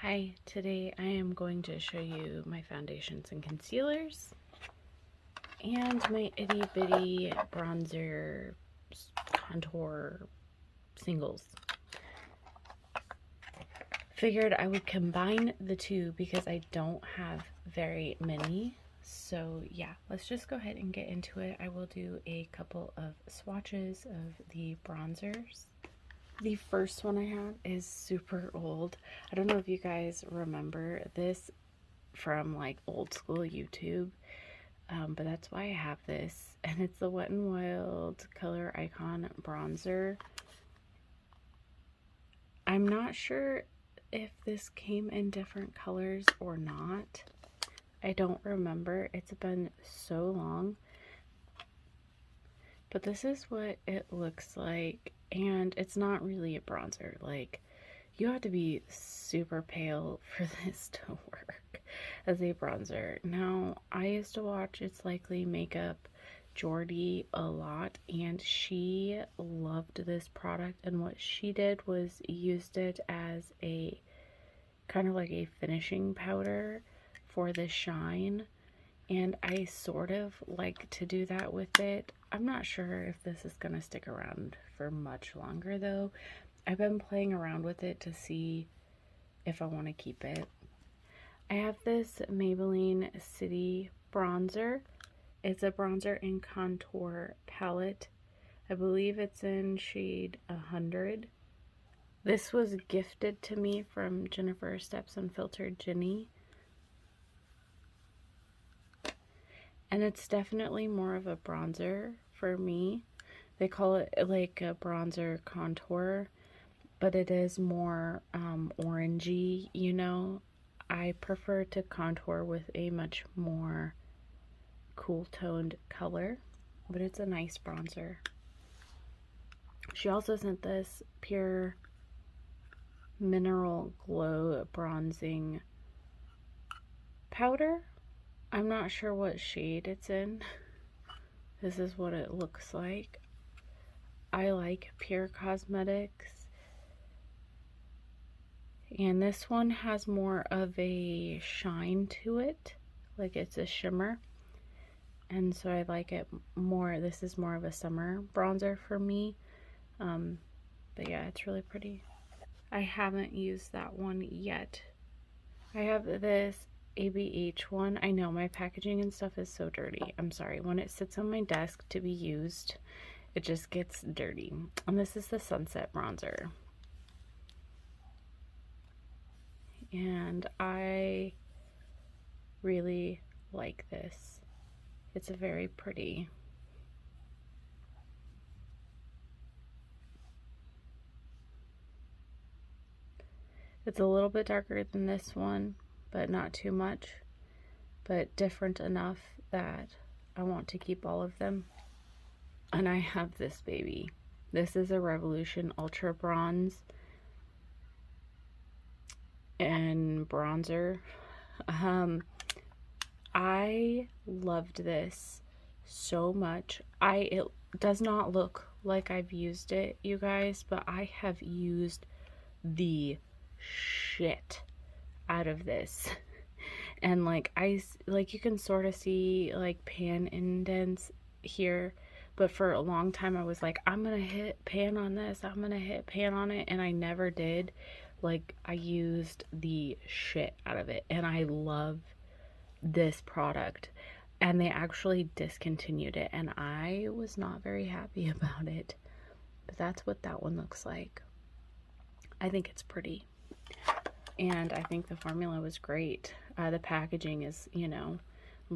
Hi, today I am going to show you my foundations and concealers and my itty bitty bronzer contour singles. Figured I would combine the two because I don't have very many. So yeah, let's just go ahead and get into it. I will do a couple of swatches of the bronzers. The first one I have is super old. I don't know if you guys remember this from like old school YouTube, but that's why I have this. And it's the Wet n Wild Color Icon Bronzer. I'm not sure if this came in different colors or not. I don't remember. It's been so long. But this is what it looks like. And it's not really a bronzer. Like, you have to be super pale for this to work as a bronzer. Now, I used to watch It's Likely Makeup Jordy a lot, and she loved this product. And what she did was used it as a kind of like a finishing powder for the shine. And I sort of like to do that with it. I'm not sure if this is going to stick around for much longer though. I've been playing around with it to see if I want to keep it. I have this Maybelline City bronzer. It's a bronzer and contour palette. I believe it's in shade 100. This was gifted to me from Jennifer Steps Unfiltered Jenny. And it's definitely more of a bronzer for me. They call it like a bronzer contour, but it is more orangey, you know. I prefer to contour with a much more cool toned color, but it's a nice bronzer. She also sent this Pure Mineral Glow Bronzing Powder. I'm not sure what shade it's in. This is what it looks like. I like Pure Cosmetics. And this one has more of a shine to it. Like it's a shimmer. And so I like it more. This is more of a summer bronzer for me. But yeah, it's really pretty. I haven't used that one yet. I have this ABH one. I know my packaging and stuff is so dirty. I'm sorry. When it sits on my desk to be used, it just gets dirty. And this is the Sunset Bronzer. And I really like this. It's very pretty. It's a little bit darker than this one, but not too much, but different enough that I want to keep all of them. And I have this baby. This is a Revolution Ultra Bronze and bronzer. I loved this so much. It does not look like I've used it, you guys, but I have used the shit out of this. And like you can sort of see like pan indents here, but for a long time I was like, I'm gonna hit pan on this, I'm gonna hit pan on it, and I never did. Like, I used the shit out of it, and I love this product. And they actually discontinued it, and I was not very happy about it. But that's what that one looks like. I think it's pretty. And I think the formula was great. The packaging is, you know,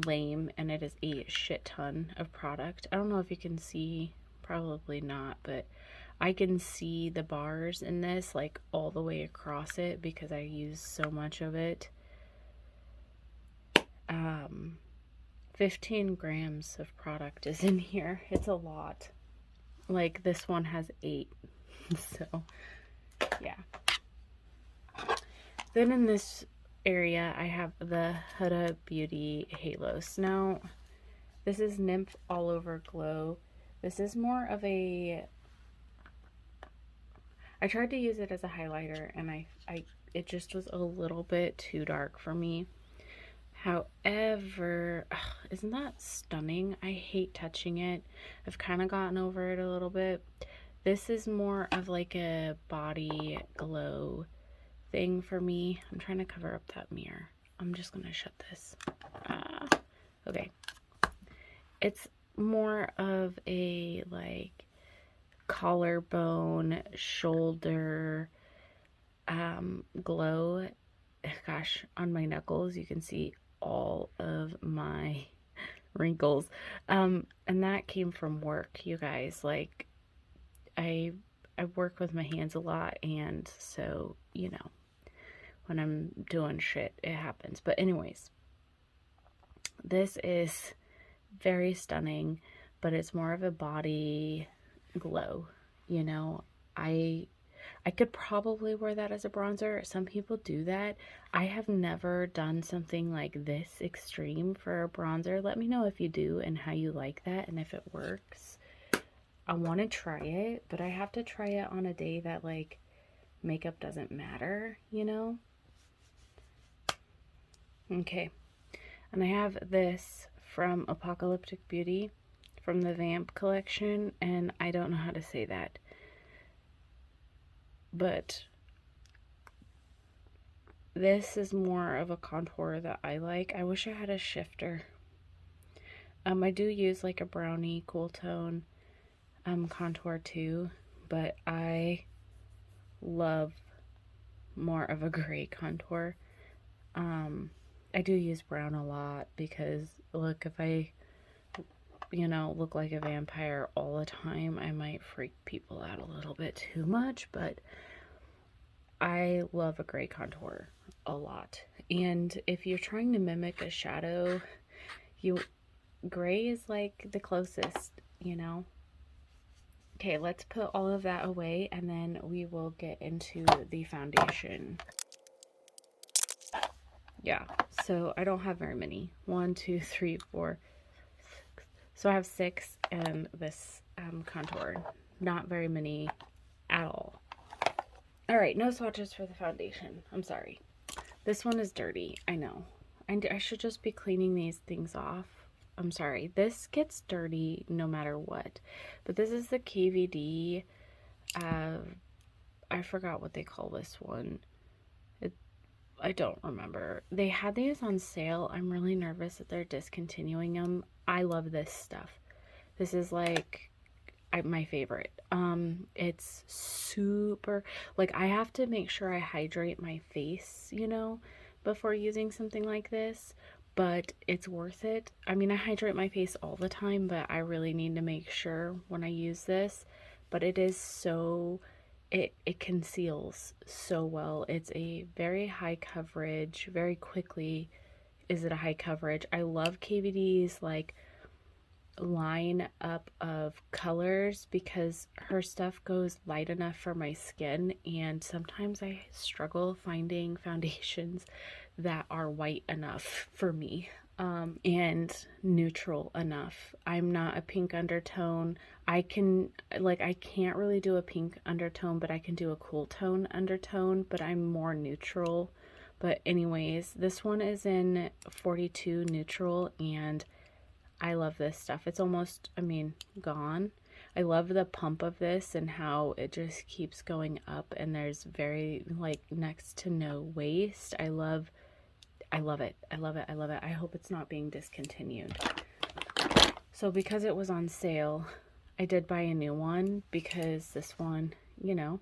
lame, and it is a shit ton of product. I don't know if you can see, probably not, but I can see the bars in this like all the way across it because I use so much of it. 15 grams of product is in here. It's a lot. Like, this one has 8. So, yeah. Then in this area, I have the Huda Beauty Halos. Now, this is Nymph All Over Glow. This is more of a, I tried to use it as a highlighter, and it just was a little bit too dark for me. However, ugh, isn't that stunning? I hate touching it. I've kind of gotten over it a little bit. This is more of like a body glow thing for me. I'm trying to cover up that mirror. I'm just gonna shut this. Okay. It's more of a like collarbone, shoulder glow. Gosh, on my knuckles you can see all of my wrinkles. And that came from work, you guys. Like I work with my hands a lot, and so, you know, when I'm doing shit, it happens. But anyways, this is very stunning, but it's more of a body glow, you know. I could probably wear that as a bronzer. Some people do that. I have never done something like this extreme for a bronzer. Let me know if you do and how you like that and if it works. I want to try it, but I have to try it on a day that like makeup doesn't matter, you know? Okay. And I have this from Apocalyptic Beauty from the Vamp collection, and I don't know how to say that. But this is more of a contour that I like. I wish I had a shifter. I do use like a brownie cool tone contour too, but I love more of a gray contour. I do use brown a lot because look, if I, you know, look like a vampire all the time, I might freak people out a little bit too much, but I love a gray contour a lot. And if you're trying to mimic a shadow, gray is like the closest, you know. Okay, let's put all of that away and then we will get into the foundation. Yeah, so I don't have very many. 1, 2, 3, 4, 6. So I have 6 and this contour. Not very many at all. All right, no swatches for the foundation. I'm sorry. This one is dirty. I know. I should just be cleaning these things off. I'm sorry. This gets dirty no matter what. But this is the KVD. I forgot what they call this one. I don't remember. They had these on sale. I'm really nervous that they're discontinuing them. I love this stuff. This is like my favorite. It's super, like, I have to make sure I hydrate my face, you know, before using something like this, but it's worth it. I mean, I hydrate my face all the time, but I really need to make sure when I use this. But it is so, it conceals so well. It's a very high coverage, very quickly is it a high coverage. I love KVD's like line up of colors because her stuff goes light enough for my skin, and sometimes I struggle finding foundations that are white enough for me and neutral enough. I'm not a pink undertone. I can't really do a pink undertone, but I can do a cool tone undertone, but I'm more neutral. But anyways, this one is in 42 neutral, and I love this stuff. It's almost, I mean, gone. I love the pump of this and how it just keeps going up, and there's very, like, next to no waste. I love it. I love it. I love it. I hope it's not being discontinued. So because it was on sale, I did buy a new one because this one, you know,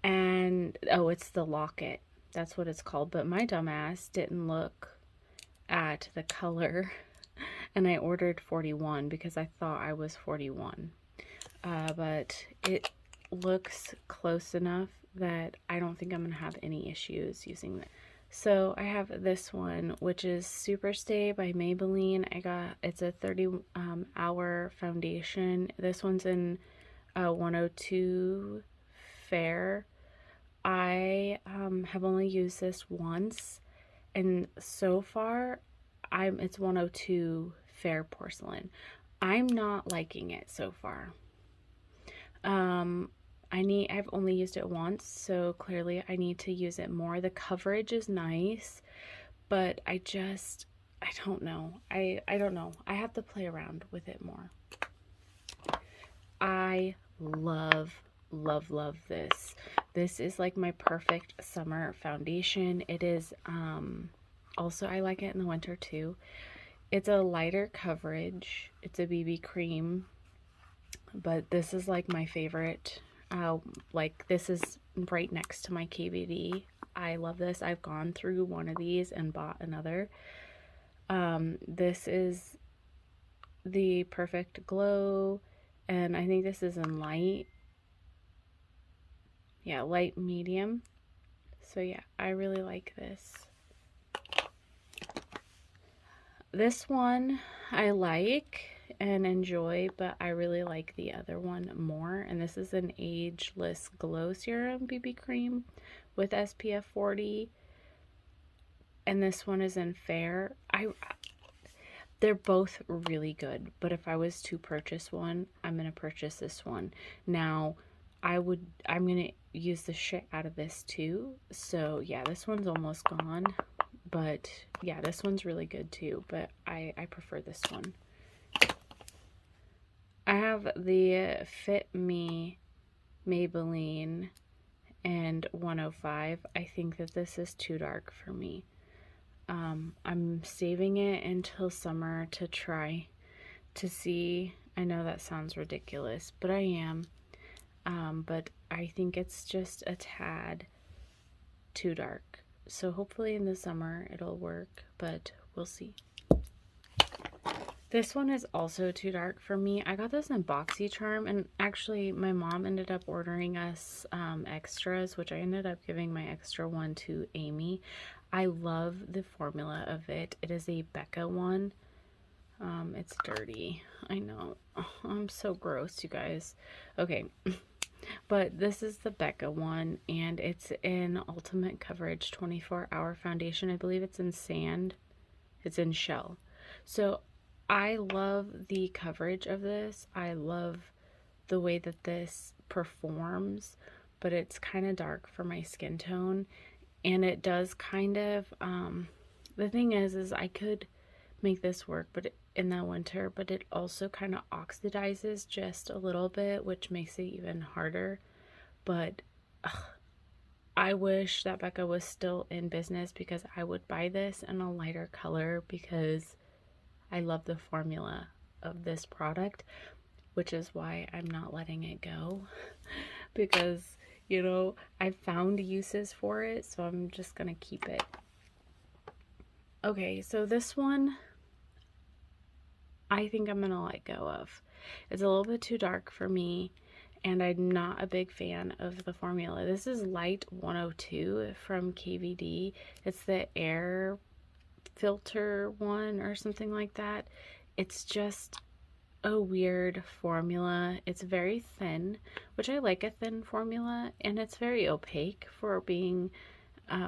and, oh, it's the Locket. That's what it's called. But my dumbass didn't look at the color, and I ordered 41 because I thought I was 41. But it looks close enough that I don't think I'm going to have any issues using it. So I have this one, which is Super Stay by Maybelline. It's a 30-hour foundation. This one's in 102 Fair. I have only used this once, and so far it's 102 Fair Porcelain. I'm not liking it so far. I've only used it once, so clearly I need to use it more. The coverage is nice, but I don't know. I don't know. I have to play around with it more. I love this. This is like my perfect summer foundation. It is, also I like it in the winter too. It's a lighter coverage. It's a BB cream, but this is like my favorite. Like this is right next to my KVD. I love this. I've gone through one of these and bought another. This is the Perfect Glow, and I think this is in light. Yeah, light medium. So yeah, I really like this. This one I like and enjoy, but I really like the other one more. And this is an Ageless Glow Serum BB cream with SPF 40. And this one is in Fair. They're both really good, but if I was to purchase one, I'm gonna purchase this one. Now, I'm gonna use the shit out of this too. So yeah, this one's almost gone. But yeah, this one's really good too, but I prefer this one. I have the Fit Me Maybelline and 105. I think that this is too dark for me. I'm saving it until summer to try to see. I know that sounds ridiculous, but I am. But I think it's just a tad too dark. So hopefully in the summer it'll work, but we'll see. This one is also too dark for me. I got this in BoxyCharm, and actually my mom ended up ordering us extras, which I ended up giving my extra one to Amy. I love the formula of it. It is a Becca one. It's dirty. I know. Oh, I'm so gross, you guys. Okay. But this is the Becca one, and it's in Ultimate Coverage 24-hour foundation. I believe it's in sand. It's in shell. So I love the coverage of this. I love the way that this performs, but it's kind of dark for my skin tone. And it does kind of, the thing is I could make this work in the winter, but it also kind of oxidizes just a little bit, which makes it even harder. But I wish that Becca was still in business, because I would buy this in a lighter color, because I love the formula of this product, which is why I'm not letting it go, because, you know, I found uses for it, so I'm just gonna keep it. Okay, so this one I think I'm gonna let go of. It's a little bit too dark for me, and I'm not a big fan of the formula. This is Light 102 from KVD. It's the air filter one or something like that. It's just a weird formula. It's very thin, which I like a thin formula, and it's very opaque for being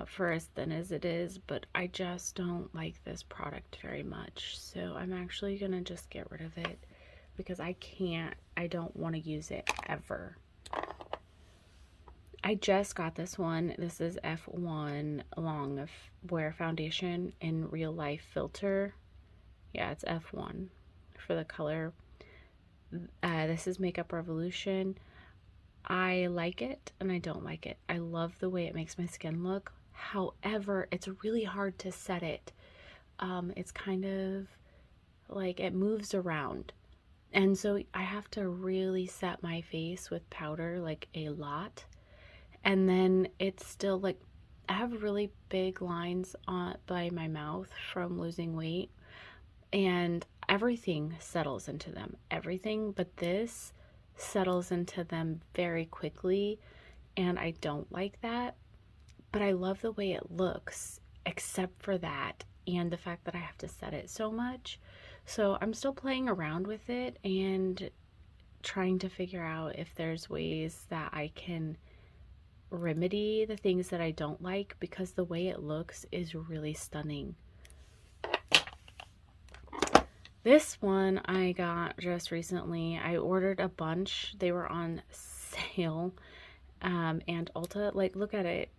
for as thin as it is, but I just don't like this product very much. So I'm actually gonna just get rid of it, because I don't want to use it ever. I just got this one. This is F1 Long Wear Foundation in Real Life Filter. Yeah, it's F1 for the color. This is Makeup Revolution. I like it and I don't like it. I love the way it makes my skin look. However, it's really hard to set it. It's kind of like it moves around. And so I have to really set my face with powder, like a lot. And then it's still like, I have really big lines by my mouth from losing weight, and everything settles into them. Everything, but this settles into them very quickly, and I don't like that. But I love the way it looks, except for that, and the fact that I have to set it so much. So I'm still playing around with it and trying to figure out if there's ways that I can remedy the things that I don't like, because the way it looks is really stunning. This one I got just recently. I ordered a bunch. They were on sale. and Ulta. Like, look at it.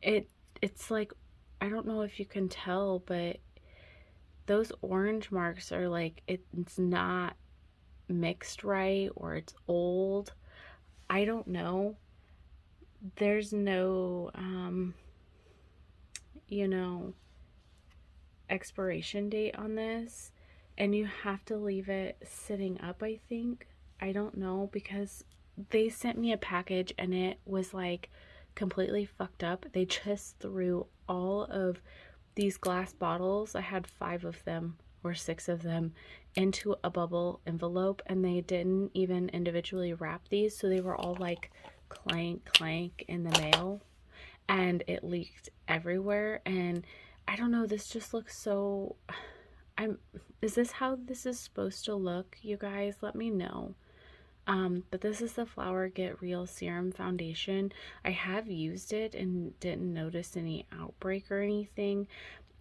It's like, I don't know if you can tell, but those orange marks are like, it's not mixed right, or it's old. I don't know. There's no, you know, expiration date on this, and you have to leave it sitting up, I think. I don't know, because they sent me a package and it was like completely fucked up. They just threw all of these glass bottles, I had 5 of them or 6 of them, into a bubble envelope, and they didn't even individually wrap these, so they were all like clank clank in the mail, and it leaked everywhere. And I don't know, this just looks so, is this how this is supposed to look, you guys? Let me know. But this is the Flower Get Real Serum Foundation. I have used it and didn't notice any outbreak or anything.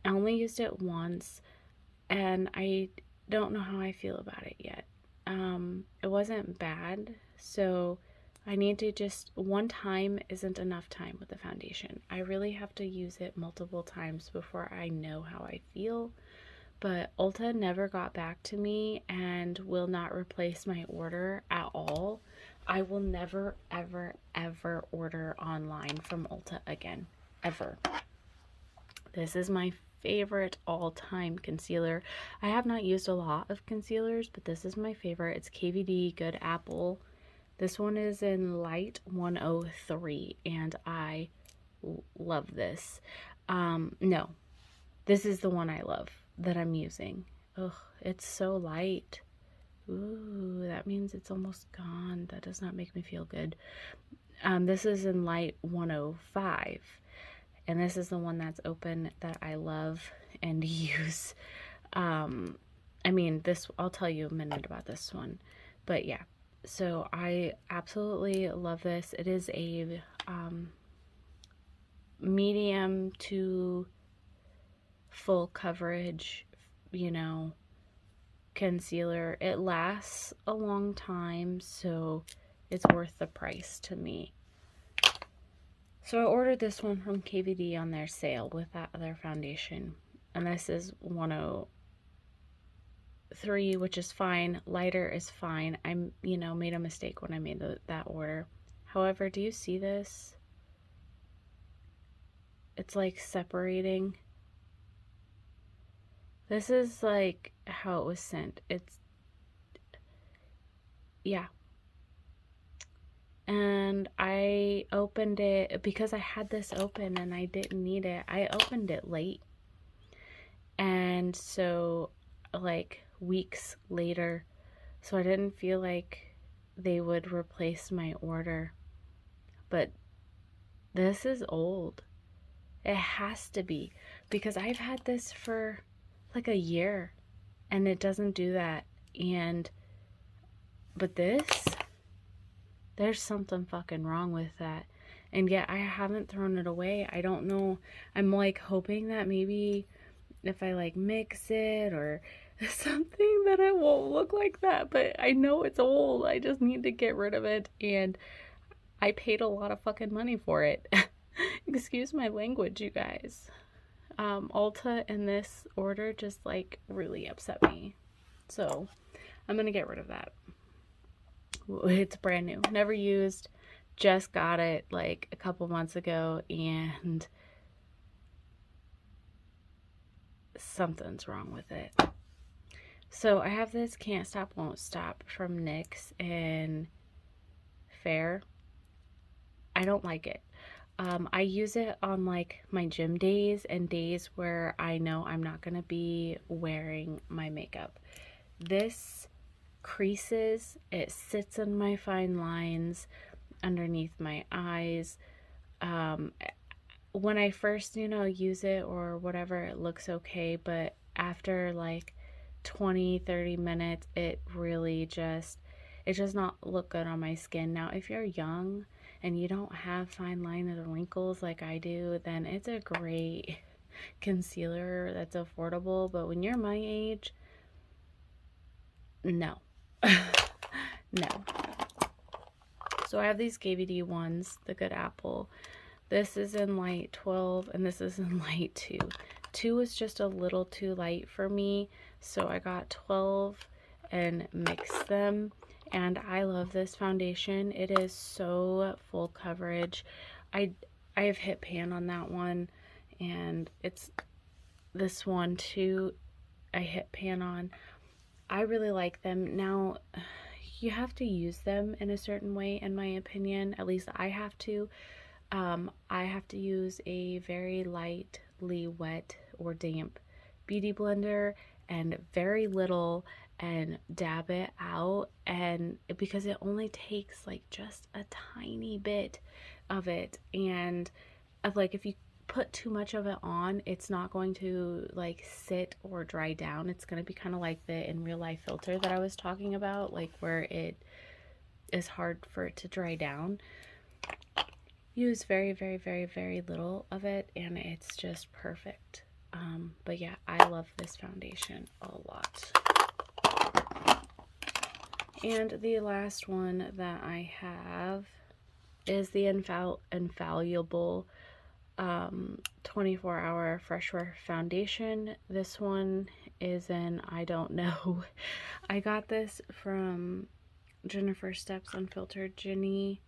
I only used it once, and I don't know how I feel about it yet. It wasn't bad, so I need to just, one time isn't enough time with the foundation. I really have to use it multiple times before I know how I feel. But Ulta never got back to me and will not replace my order at all. I will never, ever, ever order online from Ulta again. Ever. This is my favorite all-time concealer. I have not used a lot of concealers, but this is my favorite. It's KVD Good Apple. This one is in Light 103, and I love this. No, this is the one I love that I'm using. Ugh, it's so light. Ooh, that means it's almost gone. That does not make me feel good. This is in Light 105, and this is the one that's open that I love and use. I mean, this, I'll tell you a minute about this one, but yeah. So I absolutely love this. It is a medium to full coverage, you know, concealer. It lasts a long time, so it's worth the price to me. So I ordered this one from KVD on their sale with that other foundation, and this is 103, which is fine. Lighter is fine. I, you know, made a mistake when I made that order. However, do you see this? It's like separating. This is like how it was sent. It's, yeah. And I opened it because I had this open and I didn't need it. I opened it late. And so, like, weeks later, so I didn't feel like they would replace my order. But this is old. It has to be, because I've had this for like a year and it doesn't do that. And but this, there's something fucking wrong with that, and yet I haven't thrown it away. I don't know, I'm like hoping that maybe if I like mix it or something that it won't look like that. But I know it's old. I just need to get rid of it, and I paid a lot of fucking money for it. Excuse my language, you guys. Ulta in this order just like really upset me, so I'm gonna get rid of that. It's brand new, never used, just got it like a couple months ago, and something's wrong with it. So I have this Can't Stop Won't Stop from NYX in Fair. I don't like it. I use it on like my gym days and days where I know I'm not going to be wearing my makeup. This creases, it sits in my fine lines underneath my eyes. When I first, you know, use it or whatever, it looks okay, but after like 20-30 minutes, it really just, it does not look good on my skin. Now, if you're young and you don't have fine lines or wrinkles like I do, then it's a great concealer that's affordable. But when you're my age, no. No. So I have these KVD ones, the Good Apple. This is in light 12 and this is in light 2. 2 is just a little too light for me, so I got 12 and mixed them. And I love this foundation. It is so full coverage. I have hit pan on that one, and it's this one too I hit pan on. I really like them. Now, you have to use them in a certain way, in my opinion. At least I have to. I have to use a very lightly wet or damp beauty blender and very little, and dab it out, and because it only takes like just a tiny bit of it, and like if you put too much of it on, it's not going to like sit or dry down. It's going to be kind of like the in real life filter that I was talking about, like where it is hard for it to dry down. Use very, very, very, very little of it, and it's just perfect. But yeah, I love this foundation a lot. And the last one that I have is the Infallible 24-hour fresh wear foundation. This one is in I don't know. I got this from Jennifer Steps Unfiltered Jenny.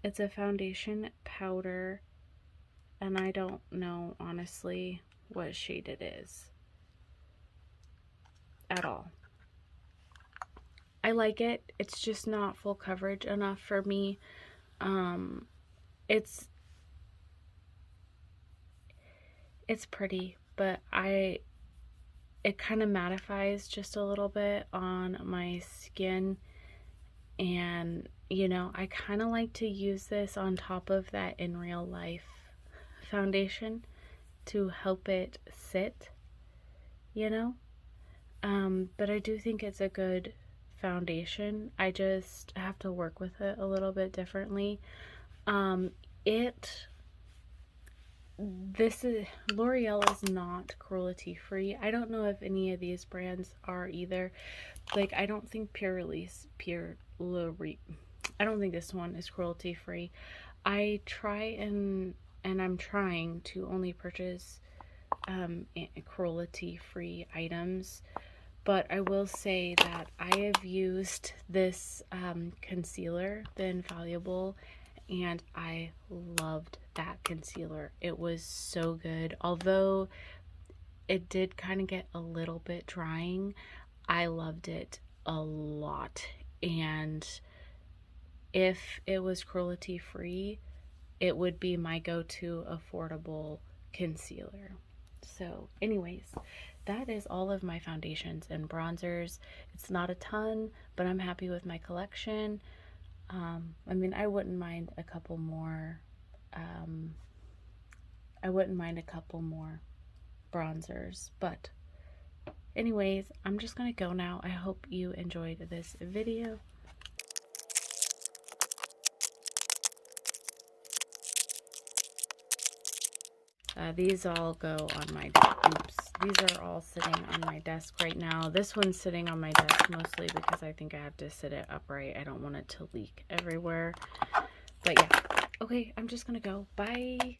It's a foundation powder, and I don't know honestly what shade it is at all. I like it. It's just not full coverage enough for me. It's pretty, but it kind of mattifies just a little bit on my skin, and you know, I kind of like to use this on top of that in real life foundation to help it sit, you know. But I do think it's a good foundation. I just have to work with it a little bit differently. This is L'Oreal is not cruelty free. I don't know if any of these brands are either. Like, I don't think I don't think this one is cruelty free. I try and I'm trying to only purchase cruelty free items, but I will say that I have used this concealer, the Infallible, and I loved that concealer. It was so good. Although it did kind of get a little bit drying, I loved it a lot. And if it was cruelty free, it would be my go-to affordable concealer. So anyways, that is all of my foundations and bronzers. It's not a ton, but I'm happy with my collection. I mean, I wouldn't mind a couple more. I wouldn't mind a couple more bronzers, but anyways, I'm just gonna go now. I hope you enjoyed this video. These all go on my these are all sitting on my desk right now. This one's sitting on my desk mostly because I think I have to sit it upright. I don't want it to leak everywhere. But yeah, okay, I'm just gonna go. Bye.